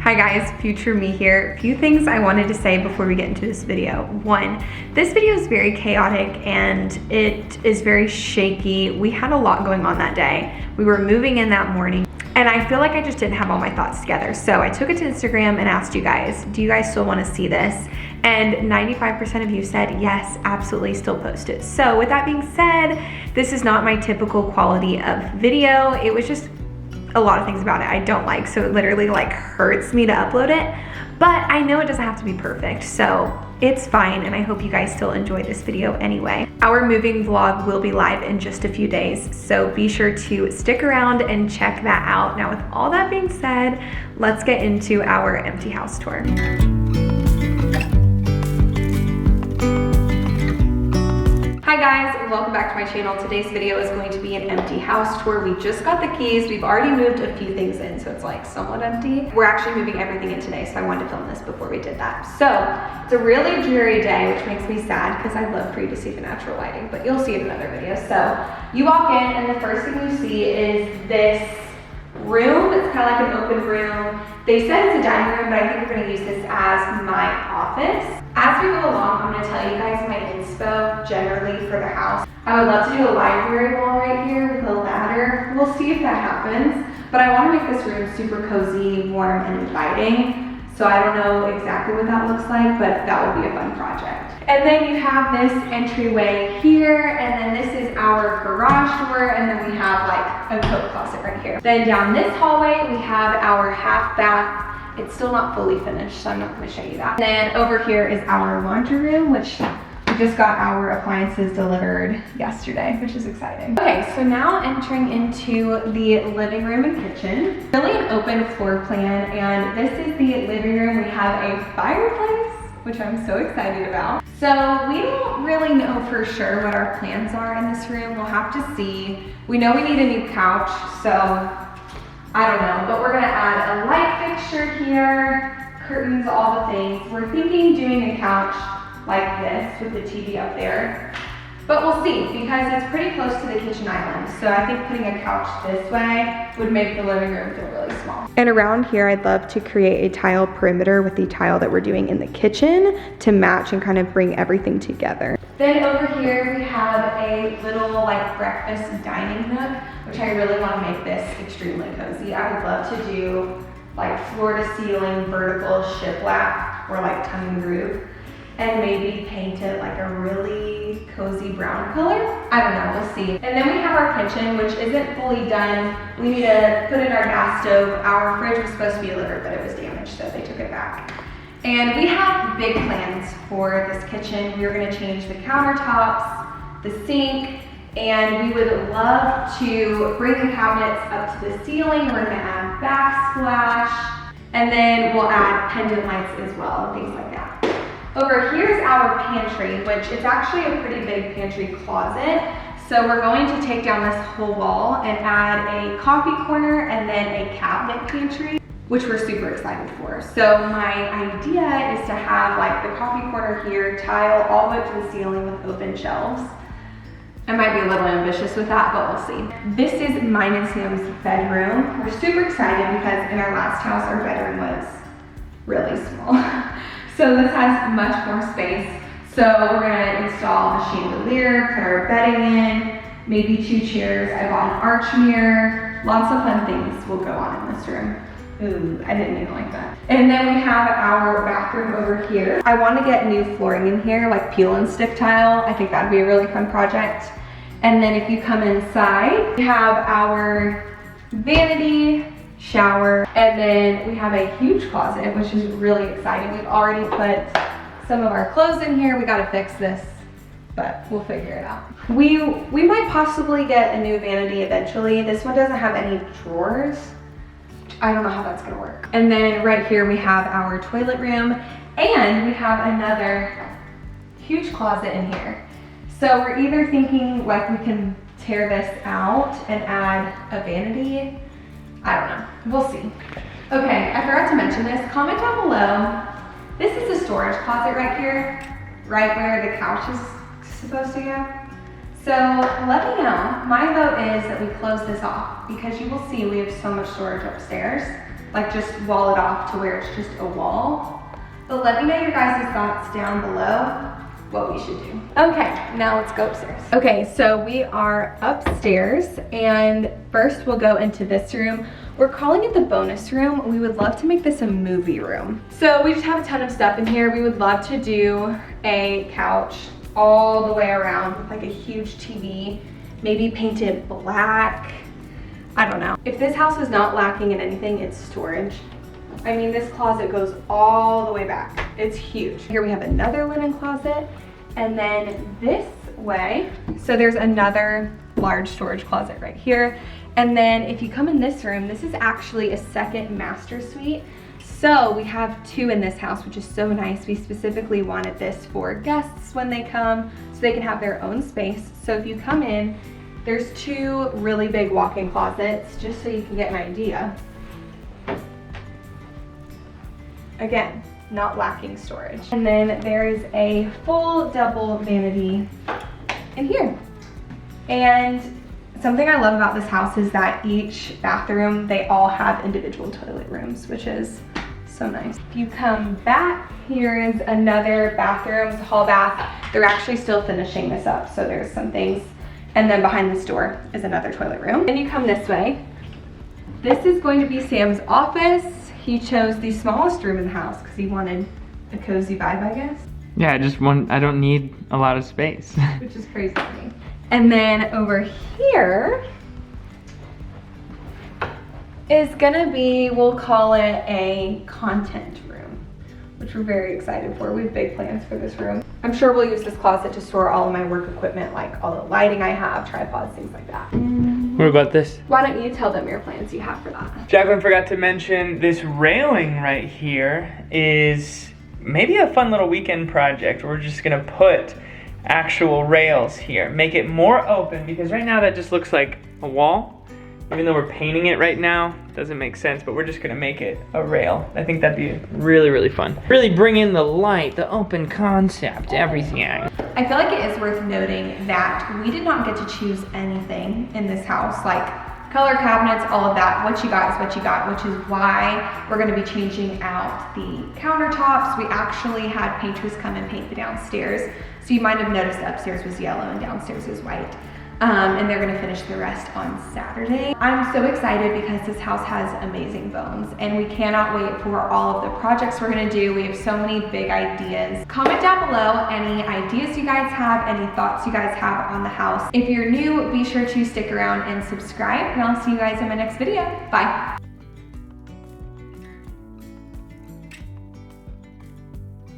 Hi guys, future me here. A few things I wanted to say before we get into this video. One, this video is very chaotic and it is very shaky. We had a lot going on that day. We were moving in that morning and I feel like I just didn't have all my thoughts together. So I took it to Instagram and asked you guys, do you guys still want to see this? And 95% of you said yes, absolutely, still post it. So with that being said, this is not my typical quality of video. It was just a lot of things about it I don't like, so it literally like hurts me to upload it, but I know it doesn't have to be perfect, so it's fine, and I hope you guys still enjoy this video anyway. Our moving vlog will be live in just a few days, so be sure to stick around and check that out. Now with all that being said, let's get into our empty house tour. Hi guys, welcome back to my channel. Today's video is going to be an empty house tour. We just got the keys. We've already moved a few things in, so it's like somewhat empty. We're actually moving everything in today, so I wanted to film this before we did that. So it's a really dreary day, which makes me sad because I'd love for you to see the natural lighting, but you'll see it in another video. So you walk in and the first thing you see is this room. It's kind of like an open room. They said it's a dining room, but I think we're gonna use this as my office. As we go along, I'm gonna tell you guys my inspo generally for the house. I would love to do a library wall right here with a ladder. We'll see if that happens, but I wanna make this room super cozy, warm, and inviting. So I don't know exactly what that looks like, but that will be a fun project. And then you have this entryway here, and then this is our garage door, and then we have like a coat closet right here. Then down this hallway, we have our half bath. It's still not fully finished, so I'm not gonna show you that. And then over here is our laundry room, which we just got our appliances delivered yesterday, which is exciting. Okay, so now entering into the living room and kitchen. Really an open floor plan, and this is the living room. We have a fireplace, which I'm so excited about. So we don't really know for sure what our plans are in this room. We'll have to see. We know we need a new couch, so I don't know, but we're gonna add a light fixture here, curtains, all the things. We're thinking doing a couch like this with the TV up there, but we'll see because it's pretty close to the kitchen island. So I think putting a couch this way would make the living room feel really small. And around here, I'd love to create a tile perimeter with the tile that we're doing in the kitchen to match and kind of bring everything together. Then over here, we have a little like breakfast dining nook, which I really want to make this extremely cozy. I would love to do like floor to ceiling vertical shiplap or like tongue and groove, and maybe paint it like a really cozy brown color. I don't know, we'll see. And then we have our kitchen, which isn't fully done. We need to put in our gas stove. Our fridge was supposed to be delivered, but it was damaged, so they took it back. And we have big plans for this kitchen. We're gonna change the countertops, the sink, and we would love to bring the cabinets up to the ceiling. We're gonna add backsplash, and then we'll add pendant lights as well, and things like that. Over here's our pantry, which is actually a pretty big pantry closet. So we're going to take down this whole wall and add a coffee corner and then a cabinet pantry, which we're super excited for. So my idea is to have like the coffee corner here, tile all the way to the ceiling with open shelves. I might be a little ambitious with that, but we'll see. This is mine and Sam's bedroom. We're super excited because in our last house, our bedroom was really small. So this has much more space. So we're gonna install a chandelier, put our bedding in, maybe 2 chairs. I bought an arch mirror. Lots of fun things will go on in this room. Ooh, I didn't even like that. And then we have our bathroom over here. I want to get new flooring in here, like peel and stick tile. I think that'd be a really fun project. And then if you come inside, we have our vanity, shower, and then we have a huge closet, which is really exciting. We've already put some of our clothes in here. We gotta fix this, but we'll figure it out. We might possibly get a new vanity eventually. This one doesn't have any drawers. I don't know how that's gonna work. And then right here we have our toilet room, and we have another huge closet in here. So we're either thinking like we can tear this out and add a vanity. I don't know, we'll see. Okay, I forgot to mention this. Comment down below. This is a storage closet right here, right where the couch is supposed to go. So let me know. My vote is that we close this off because you will see we have so much storage upstairs. like just wall it off to where it's just a wall. But let me know your guys' thoughts down below what we should do. Okay, now let's go upstairs. Okay, so we are upstairs, and first we'll go into this room. We're calling it the bonus room. We would love to make this a movie room. So we just have a ton of stuff in here. We would love to do a couch all the way around with like a huge TV, maybe paint it black. I don't know. If this house is not lacking in anything, it's storage. I mean, this closet goes all the way back. It's huge. Here we have another linen closet, and then this way, so there's another large storage closet right here. And then if you come in this room, this is actually a second master suite. So we have 2 in this house, which is so nice. We specifically wanted this for guests when they come, so they can have their own space. So if you come in, there's 2 really big walk-in closets, just so you can get an idea. Again, not lacking storage. And then there is a full double vanity in here. And something I love about this house is that each bathroom, they all have individual toilet rooms, which is so nice. If you come back, here is another bathroom, it's a hall bath. They're actually still finishing this up, so there's some things. And then behind this door is another toilet room. And you come this way. This is going to be Sam's office. He chose the smallest room in the house because he wanted a cozy vibe, I guess. Yeah, I don't need a lot of space. Which is crazy to me. And then over here is gonna be, we'll call it a content room, which we're very excited for. We have big plans for this room. I'm sure we'll use this closet to store all of my work equipment, like all the lighting I have, tripods, things like that. What about this? Why don't you tell them your plans you have for that? Jaclyn forgot to mention this railing right here is maybe a fun little weekend project. We're just gonna put actual rails here, make it more open, because right now that just looks like a wall. Even though we're painting it right now, doesn't make sense, but we're just gonna make it a rail. I think that'd be really, really fun. Really bring in the light, the open concept, everything. I feel like it is worth noting that we did not get to choose anything in this house, like color cabinets, all of that. What you got is what you got, which is why we're gonna be changing out the countertops. We actually had painters come and paint the downstairs. So you might have noticed the upstairs was yellow and downstairs is white. And they're gonna finish the rest on Saturday. I'm so excited because this house has amazing bones, and we cannot wait for all of the projects we're gonna do. We have so many big ideas. Comment down below any ideas you guys have, any thoughts you guys have on the house. If you're new, be sure to stick around and subscribe, and I'll see you guys in my next video. Bye.